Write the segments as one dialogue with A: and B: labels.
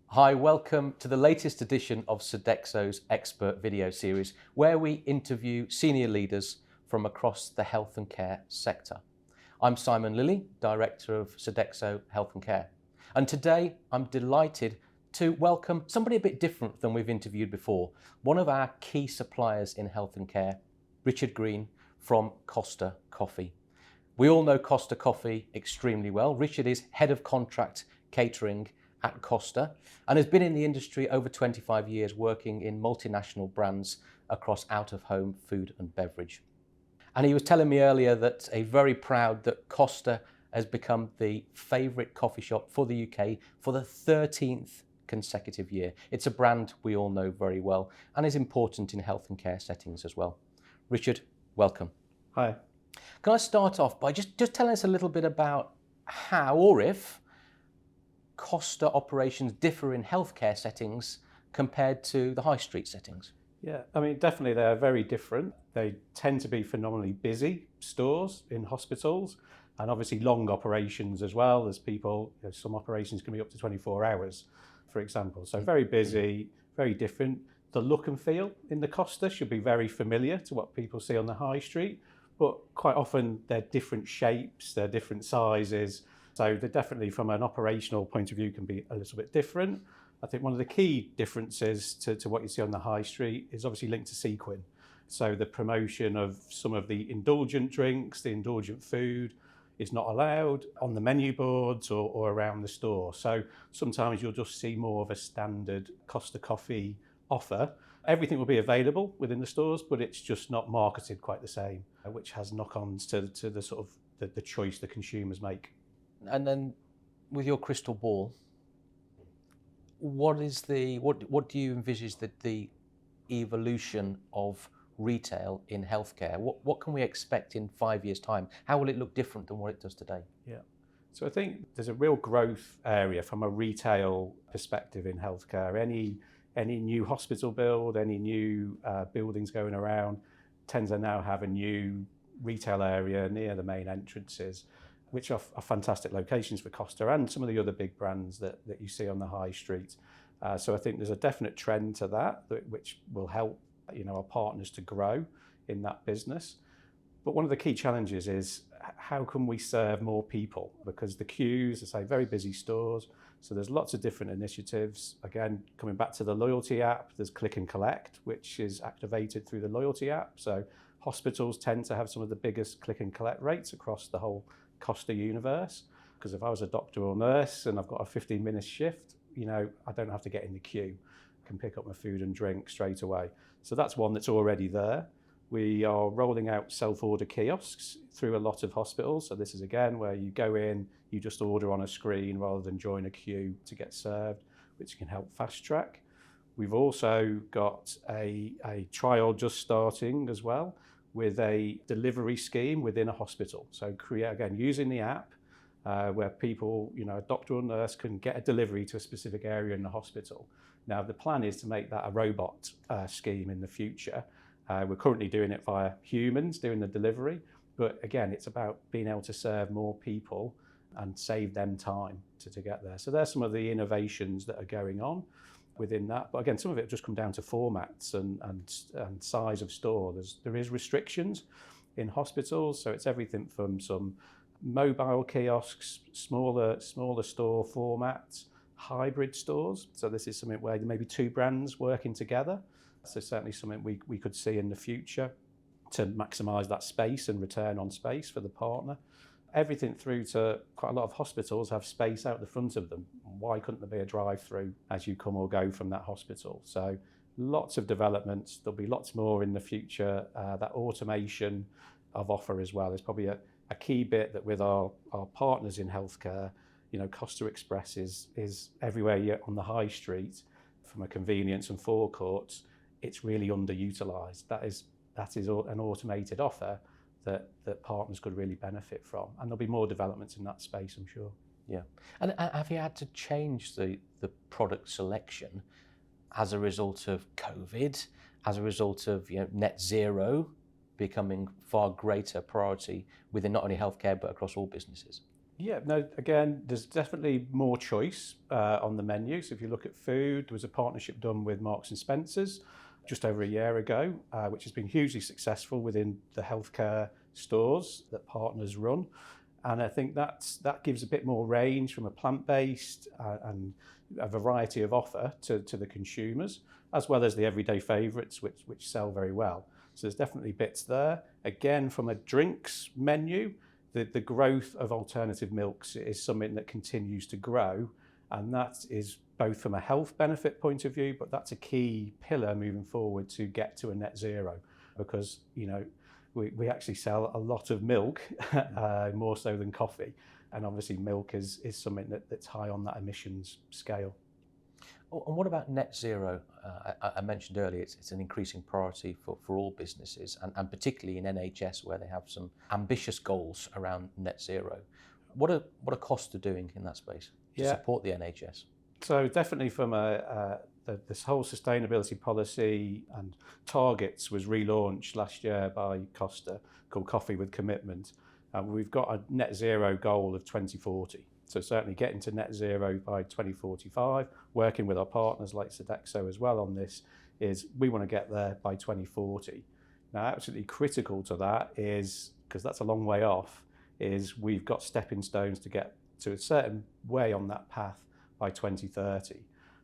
A: Hi, welcome to the latest edition of Sodexo's Expert Video Series, where we interview senior leaders from across the health and care sector. I'm Simon Lilly, Director of Sodexo Health and Care. And today I'm delighted to welcome somebody a bit different than we've interviewed before, one of our key suppliers in health and care, Richard Green from Costa Coffee. We all know Costa Coffee extremely well. Richard is Head of Contract Catering at Costa and has been in the industry over 25 years working in multinational brands across out-of-home food and beverage. And he was telling me earlier that he's very proud that Costa has become the favourite coffee shop for the UK for the 13th consecutive year. It's a brand we all know very well and is important in health and care settings as well. Richard, welcome.
B: Hi.
A: Can I start off by just telling us a little bit about how or if Costa operations differ in healthcare settings compared to the high street settings?
B: Yeah, I mean, definitely they're very different. They tend to be phenomenally busy stores in hospitals and obviously long operations as well. There's people, some operations can be up to 24 hours, for example. So very busy, very different. The look and feel in the Costa should be very familiar to what people see on the high street, but quite often they're different shapes, they're different sizes. So they're definitely, from an operational point of view, can be a little bit different. I think one of the key differences to what you see on the high street is obviously linked to sequin. So the promotion of some of the indulgent drinks, the indulgent food is not allowed on the menu boards or around the store. So sometimes you'll just see more of a standard Costa Coffee offer. Everything will be available within the stores, but it's just not marketed quite the same, which has knock-ons to the sort of the choice the consumers make.
A: And then with your crystal ball, what do you envisage that the evolution of retail in healthcare? What can we expect in 5 years' time? How will it look different than what it does today?
B: Yeah. So I think there's a real growth area from a retail perspective in healthcare. Any new hospital build, any new buildings going around tends to now have a new retail area near the main entrances, which are fantastic locations for Costa and some of the other big brands that you see on the high street. So I think there's a definite trend to that which will help our partners to grow in that business. But one of the key challenges is how can we serve more people? Because the queues, I say, very busy stores. So there's lots of different initiatives. Again, coming back to the loyalty app, there's click and collect, which is activated through the loyalty app. So hospitals tend to have some of the biggest click and collect rates across the whole Costa universe. Because if I was a doctor or nurse and I've got a 15-minute shift, I don't have to get in the queue. I can pick up my food and drink straight away. So that's one that's already there. We are rolling out self-order kiosks through a lot of hospitals. So this is again where you go in, you just order on a screen rather than join a queue to get served, which can help fast track. We've also got a trial just starting as well with a delivery scheme within a hospital. So using the app where people, a doctor or nurse can get a delivery to a specific area in the hospital. Now the plan is to make that a robot scheme in the future. We're currently doing it via humans doing the delivery, but again, it's about being able to serve more people and save them time to get there. So there's some of the innovations that are going on within that. But again, some of it just come down to formats and size of store. There is restrictions in hospitals, so it's everything from some mobile kiosks, smaller store formats, hybrid stores. So this is something where there may be two brands working together. So certainly something we could see in the future to maximise that space and return on space for the partner. Everything through to quite a lot of hospitals have space out the front of them. Why couldn't there be a drive-through as you come or go from that hospital? So lots of developments. There'll be lots more in the future. That automation of offer as well is probably a key bit that with our partners in healthcare, Costa Express is everywhere on the high street from a convenience and forecourts. It's really underutilised. That is an automated offer that partners could really benefit from. And there'll be more developments in that space, I'm sure.
A: Yeah. And have you had to change the product selection as a result of COVID, as a result of net zero becoming far greater priority within not only healthcare but across all businesses?
B: Yeah, no, again, there's definitely more choice on the menu. So if you look at food, there was a partnership done with Marks and Spencer's just over a year ago, which has been hugely successful within the healthcare stores that partners run. And I think that gives a bit more range from a plant-based and a variety of offer to the consumers, as well as the everyday favourites, which sell very well. So there's definitely bits there. Again, from a drinks menu, the growth of alternative milks is something that continues to grow, and that is both from a health benefit point of view, but that's a key pillar moving forward to get to a net zero, because we actually sell a lot of milk, more so than coffee, and obviously milk is something that's high on that emissions scale.
A: Oh, and what about net zero? I mentioned earlier it's an increasing priority for all businesses, and particularly in NHS, where they have some ambitious goals around net zero. What are costs doing in that space to support the NHS?
B: So definitely from this whole sustainability policy and targets was relaunched last year by Costa, called Coffee with Commitment. We've got a net zero goal of 2040. So certainly getting to net zero by 2045, working with our partners like Sodexo as well on this, is we want to get there by 2040. Now, absolutely critical to that is, because that's a long way off, is we've got stepping stones to get to a certain way on that path by 2030.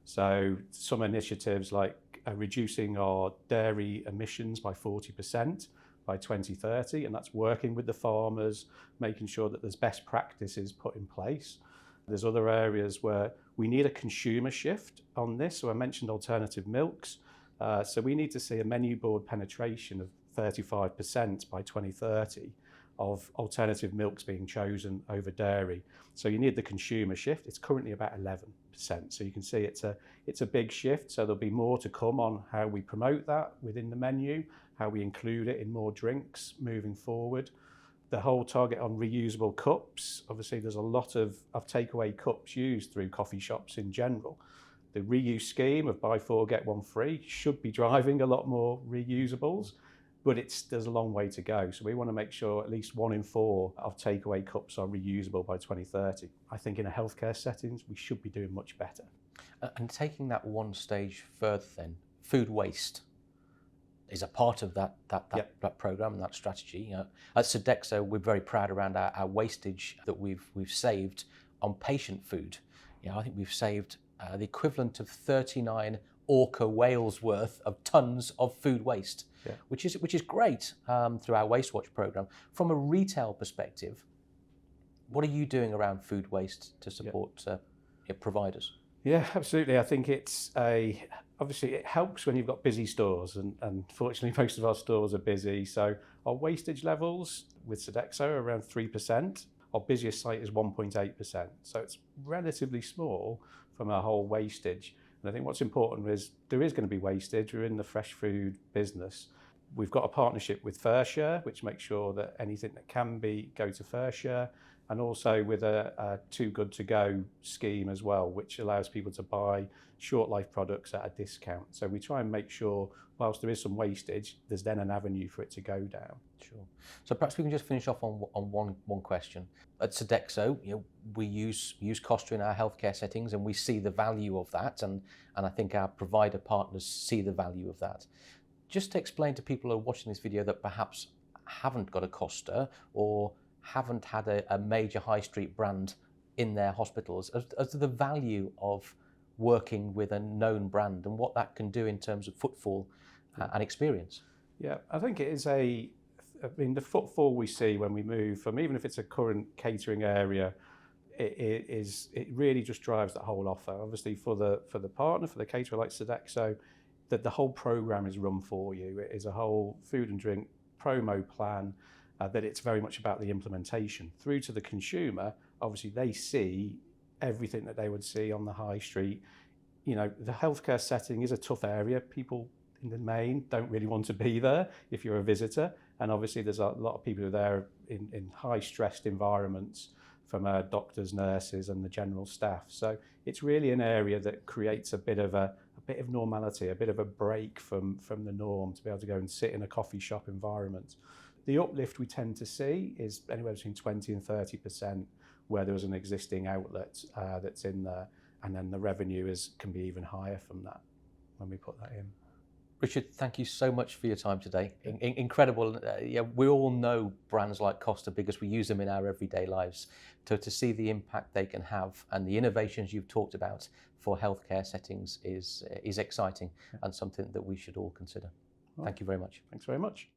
B: So some initiatives like reducing our dairy emissions by 40% by 2030, and that's working with the farmers, making sure that there's best practices put in place. There's other areas where we need a consumer shift on this. So I mentioned alternative milks. So we need to see a menu board penetration of 35% by 2030 of alternative milks being chosen over dairy. So you need the consumer shift. It's currently about 11%. So you can see it's a big shift. So there'll be more to come on how we promote that within the menu, how we include it in more drinks moving forward. The whole target on reusable cups. Obviously, there's a lot of takeaway cups used through coffee shops in general. The reuse scheme of buy four, get one free should be driving a lot more reusables, but there's a long way to go. So we want to make sure at least 1 in 4 of takeaway cups are reusable by 2030. I think in a healthcare settings, we should be doing much better.
A: And taking that one stage further then, food waste is a part of that program and that strategy. At Sodexo, we're very proud around our wastage that we've saved on patient food. I think we've saved the equivalent of 39 orca whales worth of tons of food waste, which is great through our Waste Watch program. From a retail perspective, what are you doing around food waste to support providers?
B: Yeah, absolutely. I think obviously it helps when you've got busy stores, and fortunately most of our stores are busy. So our wastage levels with Sodexo are around 3%. Our busiest site is 1.8%. So it's relatively small from our whole wastage. And I think what's important is there is going to be wastage. We're in the fresh food business. We've got a partnership with FairShare, which makes sure that anything that can go to FairShare, and also with a Too Good To Go scheme as well, which allows people to buy short life products at a discount. So we try and make sure, whilst there is some wastage, there's then an avenue for it to go down.
A: Sure. So perhaps we can just finish off on one question. At Sodexo, we use Costa in our healthcare settings, and we see the value of that, and I think our provider partners see the value of that. Just to explain to people who are watching this video that perhaps haven't got a Costa or haven't had a major high street brand in their hospitals, as to the value of working with a known brand and what that can do in terms of footfall and experience.
B: Yeah, I think it is the footfall we see when we move from, even if it's a current catering area, it really just drives that whole offer. Obviously for the partner, for the caterer like Sodexo, that the whole program is run for you. It is a whole food and drink promo plan, that it's very much about the implementation. Through to the consumer, obviously they see everything that they would see on the high street. The healthcare setting is a tough area. People in the main don't really want to be there if you're a visitor. And obviously there's a lot of people who are there in high stressed environments, from doctors, nurses and the general staff. So it's really an area that creates a bit of normality, a bit of a break from the norm, to be able to go and sit in a coffee shop environment. The uplift we tend to see is anywhere between 20 and 30% where there was an existing outlet that's in there, and then the revenue can be even higher from that when we put that in.
A: Richard, thank you so much for your time today. Incredible. Yeah, we all know brands like Costa because we use them in our everyday lives. To see the impact they can have and the innovations you've talked about for healthcare settings is exciting and something that we should all consider. Thank you very much.
B: Thanks very much.